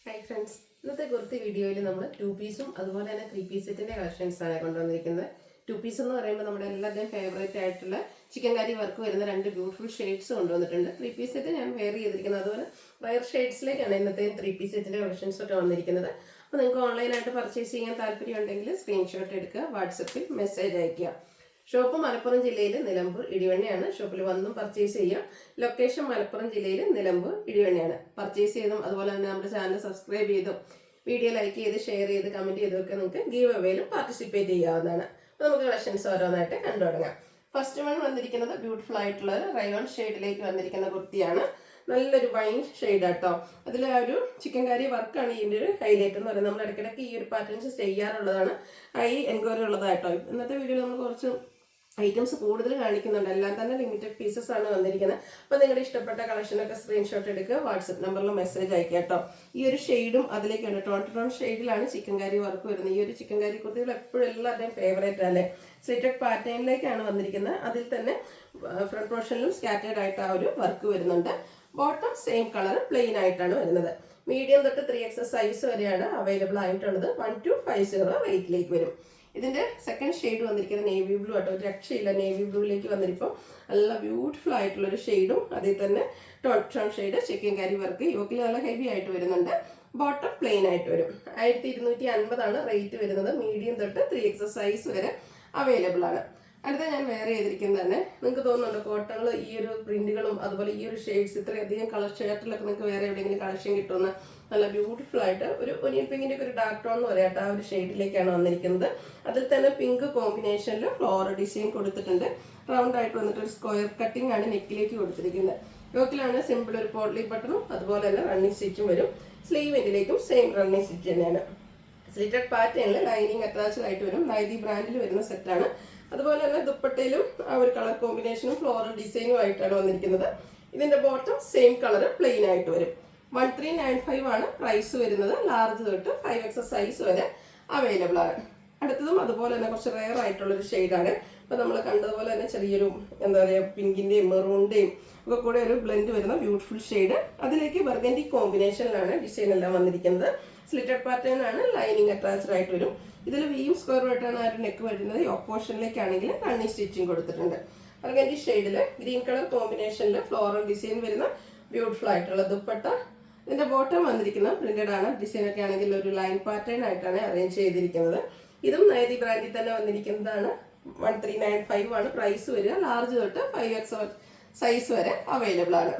Hi friends, ഇന്നത്തെ കുർത്തി വീഡിയോയിൽ നമ്മൾ 2 പീസും അതുപോലെ തന്നെ 3 പീസ് സെറ്റിൻ്റെ കളക്ഷൻസാണ് കൊണ്ടുവന്നിരിക്കുന്നത്. 2 പീസ് എന്ന് പറയുമ്പോൾ നമ്മുടെ എല്ലാവരുടെയും ഫേവറേറ്റ് ആയിട്ടുള്ള ചിക്കൻ കറി വർക്ക് വരുന്ന രണ്ട് ബ്യൂട്ടിഫുൾ ഷെയ്ഡ്സ് കൊണ്ടുവന്നിട്ടുണ്ട്. 3 പീസ് സെറ്റ് ഞാൻ വെയർ ചെയ്തിരിക്കുന്നത്, അതുപോലെ റയർ ഷെയ്ഡ്സിലേക്കാണ് ഇന്നത്തെ 3 പീസ് സെറ്റിൻ്റെ കളക്ഷൻസ് ഒക്കെ വന്നിരിക്കുന്നത്. അപ്പോൾ നിങ്ങൾക്ക് ഓൺലൈനായിട്ട് പർച്ചേസ് ചെയ്യാൻ താല്പര്യം ഉണ്ടെങ്കിൽ സ്ക്രീൻഷോട്ട് എടുക്കുക, വാട്സപ്പിൽ മെസ്സേജ് അയയ്ക്കുക. ഷോപ്പ് മലപ്പുറം ജില്ലയിൽ നിലമ്പൂർ ഇടിവണ്ണയാണ്. ഷോപ്പിൽ വന്നും പർച്ചേസ് ചെയ്യാം. ലൊക്കേഷൻ മലപ്പുറം ജില്ലയിൽ നിലമ്പൂർ ഇടിവണ്ണയാണ്. പർച്ചേസ് ചെയ്തും അതുപോലെ തന്നെ നമ്മുടെ ചാനൽ സബ്സ്ക്രൈബ് ചെയ്തും വീഡിയോ ലൈക്ക് ചെയ്ത് ഷെയർ ചെയ്ത് കമൻറ്റ് ചെയ്തൊക്കെ നിങ്ങൾക്ക് ഗീവ് അവേയിലും പാർട്ടിസിപ്പേറ്റ് ചെയ്യാവുന്നതാണ്. അപ്പോൾ നമുക്ക് കളക്ഷൻസ് ഓരോന്നായിട്ട് കണ്ടു തുടങ്ങാം. ഫസ്റ്റ് വൺ വന്നിരിക്കുന്നത് ബ്യൂട്ടിഫുൾ ആയിട്ടുള്ള ഒരു റയോൺ ഷെയ്ഡിലേക്ക് വന്നിരിക്കുന്ന കുർത്തിയാണ്. നല്ലൊരു വൈൻ ഷെയ്ഡ് ആട്ടോ. അതിൽ ആ ഒരു ചിക്കൻ കറി വർക്കാണ് ഇതിൻ്റെ ഒരു ഹൈലൈറ്റ് എന്ന് പറയുന്നത്. നമ്മൾ ഇടയ്ക്കിടയ്ക്ക് ഈ ഒരു പാറ്റേൺസ് ചെയ്യാറുള്ളതാണ്. ഹൈ എൻക്വയറി ഉള്ളതായിട്ടോ. ഇന്നത്തെ വീഡിയോയിൽ നമ്മൾ കുറച്ച് ഐറ്റംസ് കൂടുതൽ കാണിക്കുന്നുണ്ട്. എല്ലാം തന്നെ ലിമിറ്റഡ് പീസസ് ആണ് വന്നിരിക്കുന്നത്. അപ്പോൾ നിങ്ങളുടെ ഇഷ്ടപ്പെട്ട കളക്ഷനൊക്കെ സ്ക്രീൻഷോട്ട് എടുക്കുക, വാട്സപ്പ് നമ്പറിൽ മെസ്സേജ് അയക്കുക കേട്ടോ. ഈ ഒരു ഷെയ്ഡും അതിലേക്കാണ് ടോൺ ഷെയ്ഡിലാണ് ചിക്കൻ കറി വർക്ക് വരുന്നത്. ഈ ഒരു ചിക്കൻ കറി കുർത്തികൾ എപ്പോഴും എല്ലാവരുടെയും ഫേവറേറ്റ് അല്ലേ. സ്ലിറ്റഡ് പാറ്റേണിലേക്കാണ് വന്നിരിക്കുന്നത്. അതിൽ തന്നെ ഫ്രണ്ട് പോർഷനിലും സ്കാറ്റേഡ് ആയിട്ട് ആ ഒരു വർക്ക് വരുന്നുണ്ട്. ബോട്ടം സെയിം കളർ പ്ലെയിൻ ആയിട്ടാണ് വരുന്നത്. മീഡിയം തൊട്ട് 3XS സൈസ് വരെയാണ് അവൈലബിൾ ആയിട്ടുള്ളത്. 1250 റേറ്റിലേക്ക് വരും. ഇതിൻ്റെ സെക്കൻഡ് ഷെയ്ഡ് വന്നിരിക്കുന്നത് നേവി ബ്ലൂ ആട്ടോ. ഒരു രക്ഷയില്ല, നേവി ബ്ലൂയിലേക്ക് വന്നിരിപ്പോൾ നല്ല ബ്യൂട്ടിഫുൾ ആയിട്ടുള്ളൊരു ഷെയ്ഡും അതിൽ തന്നെ ടോൺ ഷെയ്ഡ് ചിക്കൻ കറി വർക്ക് യോക്കിൽ നല്ല ഹെവി ആയിട്ട് വരുന്നുണ്ട്. ബോട്ടം പ്ലെയിൻ ആയിട്ട് വരും. 1250 റേറ്റ് വരുന്നത്. മീഡിയം തൊട്ട് 3XS സൈസ് വരെ അവൈലബിൾ ആണ്. അടുത്ത ഞാൻ വെയർ ചെയ്തിരിക്കുന്നത് തന്നെ നിങ്ങൾക്ക് തോന്നുന്നുണ്ട് കോട്ടണിൽ ഈ ഒരു പ്രിന്റുകളും അതുപോലെ ഈ ഒരു ഷെയ്ഡ്സ് ഇത്രയധികം കളർ ഷർട്ടിലൊക്കെ നിങ്ങൾക്ക് വേറെ എവിടെയെങ്കിലും കളക്ഷൻ കിട്ടുന്ന നല്ല ബ്യൂട്ടിഫുൾ ആയിട്ട് ഒരു ഒനിയൻ പിങ്കിൻ്റെ ഒക്കെ ഒരു ഡാർക്ക് ടോൺ എന്ന് പറയാട്ടോ. ആ ഒരു ഷെയ്ഡിലേക്കാണ് വന്നിരിക്കുന്നത്. അതിൽ തന്നെ പിങ്ക് കോമ്പിനേഷനിൽ ഫ്ലോറൽ ഡിസൈൻ കൊടുത്തിട്ടുണ്ട്. റൗണ്ട് ആയിട്ട് വന്നിട്ട് ഒരു സ്ക്വയർ കട്ടിംഗ് ആണ് നെക്കിലേക്ക് കൊടുത്തിരിക്കുന്നത്. യോക്കിലാണ് സിമ്പിൾ ഒരു പോട്ട്ലി ബട്ടണും അതുപോലെ തന്നെ റണ്ണിങ് സ്റ്റിച്ചും വരും. സ്ലീവ് എൻഡിലേക്കും സെയിം റണ്ണിങ് സ്റ്റിച്ച് തന്നെയാണ്. സ്ലിറ്റഡ് പാറ്റേണിൽ ലൈനിങ് അറ്റാച്ച്ഡ് ആയിട്ട് വരും. നൈതി ബ്രാൻഡിൽ വരുന്ന സെറ്റാണ്. അതുപോലെ തന്നെ ദുപ്പട്ടയിലും ആ ഒരു കളർ കോമ്പിനേഷനും ഫ്ലോറൽ ഡിസൈനും ആയിട്ടാണ് വന്നിരിക്കുന്നത്. ഇതിന്റെ ബോട്ടം സെയിം കളർ പ്ലെയിൻ ആയിട്ട് വരും. 1395 ആണ് പ്രൈസ് വരുന്നത്. ലാർജ് തൊട്ട് 5XS സൈസ് വരെ അവൈലബിൾ ആണ്. അടുത്തതും അതുപോലെ തന്നെ കുറച്ച് റെയർ ആയിട്ടുള്ളൊരു ഷെയ്ഡാണ്. ഇപ്പം നമ്മൾ കണ്ടതുപോലെ തന്നെ ചെറിയൊരു എന്താ പറയുക പിങ്കിൻ്റെയും മെറൂണിൻ്റെയും ഒക്കെ കൂടെ ഒരു ബ്ലെൻഡ് വരുന്ന ബ്യൂട്ടിഫുൾ ഷെയ്ഡ്. അതിലേക്ക് ബർഗൻഡി കോമ്പിനേഷനിലാണ് ഡിസൈൻ എല്ലാം വന്നിരിക്കുന്നത്. സ്ലിറ്റഡ് പാറ്റേൺ ആണ്. ലൈനിങ് അറ്റാച്ച്ഡ് ആയിട്ട് വരും. ഇതിൽ വീം സ്ക്വയർ ആയിട്ടാണ് ആ ഒരു നെക്ക് വരുന്നത്. യോക്ക് പോർഷനിലേക്കാണെങ്കിൽ റണ്ണിങ് സ്റ്റിച്ചിങ് കൊടുത്തിട്ടുണ്ട്. ബർഗൻഡി ഷെയ്ഡിൽ ഗ്രീൻ കളർ കോമ്പിനേഷനിൽ ഫ്ലോറൽ ഡിസൈൻ വരുന്ന ബ്യൂട്ടിഫുൾ ആയിട്ടുള്ള ദുപ്പട്ട. ഇതിന്റെ ബോട്ടം വന്നിരിക്കുന്ന പ്രിന്റഡ് ആണ്. ഡിസൈൻ ഒക്കെ ആണെങ്കിൽ ഒരു ലൈൻ പാറ്റേൺ ആയിട്ടാണ് അറേഞ്ച് ചെയ്തിരിക്കുന്നത്. ഇതും നൈതി ബ്രാൻഡിൽ തന്നെ വന്നിരിക്കുന്നതാണ്. 1395 ആണ് പ്രൈസ് വരിക. ലാർജ് തൊട്ട് 5XS സൈസ് വരെ അവൈലബിൾ ആണ്.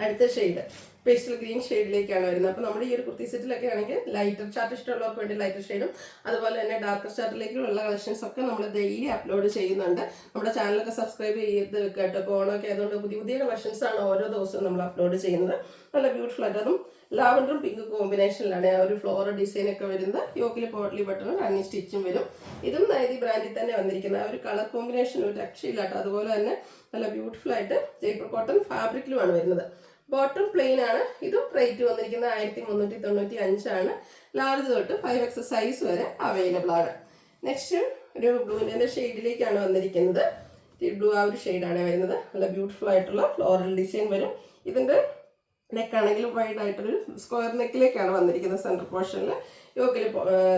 അടുത്ത ഷെയ്ഡ് പേസ്റ്റൽ ഗ്രീൻ ഷെയ്ഡിലേക്കാണ് വരുന്നത്. അപ്പോൾ നമ്മുടെ ഈ ഒരു കുർത്തി സെറ്റിലൊക്കെ ആണെങ്കിൽ ലൈറ്റർ ചാർട്ട് ഇഷ്ടമുള്ളവർക്ക് വേണ്ടി ലൈറ്റർ ഷെയ്ഡും അതുപോലെ തന്നെ ഡാർക്കർ ചാർട്ടിലേക്കുള്ള കളക്ഷൻസ് ഒക്കെ നമ്മൾ ഡെയിലി അപ്ലോഡ് ചെയ്യുന്നുണ്ട്. നമ്മുടെ ചാനലൊക്കെ സബ്സ്ക്രൈബ് ചെയ്ത് കേട്ടോ. ഇപ്പോൾ ഓണമൊക്കെ ആയതുകൊണ്ട് പുതിയ പുതിയ കളക്ഷൻസ് ആണ് ഓരോ ദിവസവും നമ്മൾ അപ്ലോഡ് ചെയ്യുന്നത്. നല്ല ബ്യൂട്ടിഫുൾ ആയിട്ട് അതും ലാവൻഡറും പിങ്ക് കോമ്പിനേഷനിലാണ് ആ ഒരു ഫ്ലോറൽ ഡിസൈൻ ഒക്കെ വരുന്നത്. യോക്കിൽ പോട്ട്ലി ബട്ടണും റണ്ണിങ് സ്റ്റിച്ചും വരും. ഇതും നൈതി ബ്രാൻഡിൽ തന്നെ വന്നിരിക്കുന്ന ആ ഒരു കളർ കോമ്പിനേഷൻ ഒരു രക്ഷയില്ലാട്ടോ. അതുപോലെ തന്നെ നല്ല ബ്യൂട്ടിഫുൾ ആയിട്ട് ജയ്പൂർ കോട്ടൺ ഫാബ്രിക്കിലുമാണ് വരുന്നത്. ബോട്ടം പ്ലെയിൻ ആണ്. ഇതും റേറ്റ് വന്നിരിക്കുന്നത് 1395 ആണ്. ലാർജ് തൊട്ട് 5XS സൈസ് വരെ അവൈലബിൾ ആണ്. നെക്സ്റ്റ് ഒരു ബ്ലൂവിൻ്റെ ഷെയ്ഡിലേക്കാണ് വന്നിരിക്കുന്നത്. ബ്ലൂ ആ ഒരു ഷെയ്ഡാണ് വരുന്നത്. നല്ല ബ്യൂട്ടിഫുൾ ആയിട്ടുള്ള ഫ്ലോറൽ ഡിസൈൻ വരും. ഇതിൻ്റെ നെക്കാണെങ്കിലും വൈഡ് ആയിട്ടൊരു സ്ക്വയർ നെക്കിലേക്കാണ് വന്നിരിക്കുന്നത്. സെൻറ്റർ പോർഷനിൽ യോക്കിൽ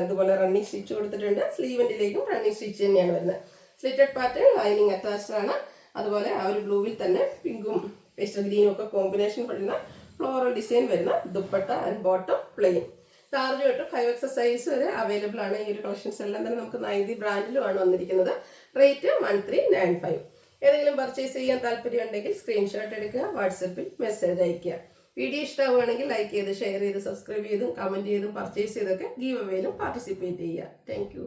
ഇതുപോലെ റണ്ണിങ് സ്റ്റിച്ച് കൊടുത്തിട്ടുണ്ട്. സ്ലീവെൻഡിലേക്കും റണ്ണിങ് സ്റ്റിച്ച് തന്നെയാണ് വരുന്നത്. സ്ലിറ്റഡ് പാറ്റേൺ ലൈനിങ് അറ്റാച്ച്ഡ് ആണ്. അതുപോലെ ആ ഒരു ബ്ലൂവിൽ തന്നെ പിങ്കും പേസ്റ്റൽ ഗ്രീനും ഒക്കെ കോമ്പിനേഷൻ വരുന്ന ഫ്ലോറൽ ഡിസൈൻ വരുന്ന dupatta and bottom plain. Large തൊട്ട് 5XS സൈസ് വരെ അവൈലബിൾ ആണ്. ഈ ഒരു കളക്ഷൻസ് എല്ലാം തന്നെ നമുക്ക് നൈതി ബ്രാൻഡിലുമാണ് വന്നിരിക്കുന്നത്. റേറ്റ് 1395. ഏതെങ്കിലും പർച്ചേസ് ചെയ്യാൻ താല്പര്യം ഉണ്ടെങ്കിൽ സ്ക്രീൻഷോട്ട് എടുക്കുക, വാട്സപ്പിൽ മെസ്സേജ് അയയ്ക്കുക. വീഡിയോ ഇഷ്ടമാവുകയാണെങ്കിൽ ലൈക്ക് ചെയ്ത് ഷെയർ ചെയ്ത് സബ്സ്ക്രൈബ് ചെയ്തും കമൻറ്റ് ചെയ്തും പർച്ചേസ് ചെയ്തൊക്കെ ഗീവ് അവേയിലും പാർട്ടിസിപ്പേറ്റ് ചെയ്യുക. താങ്ക്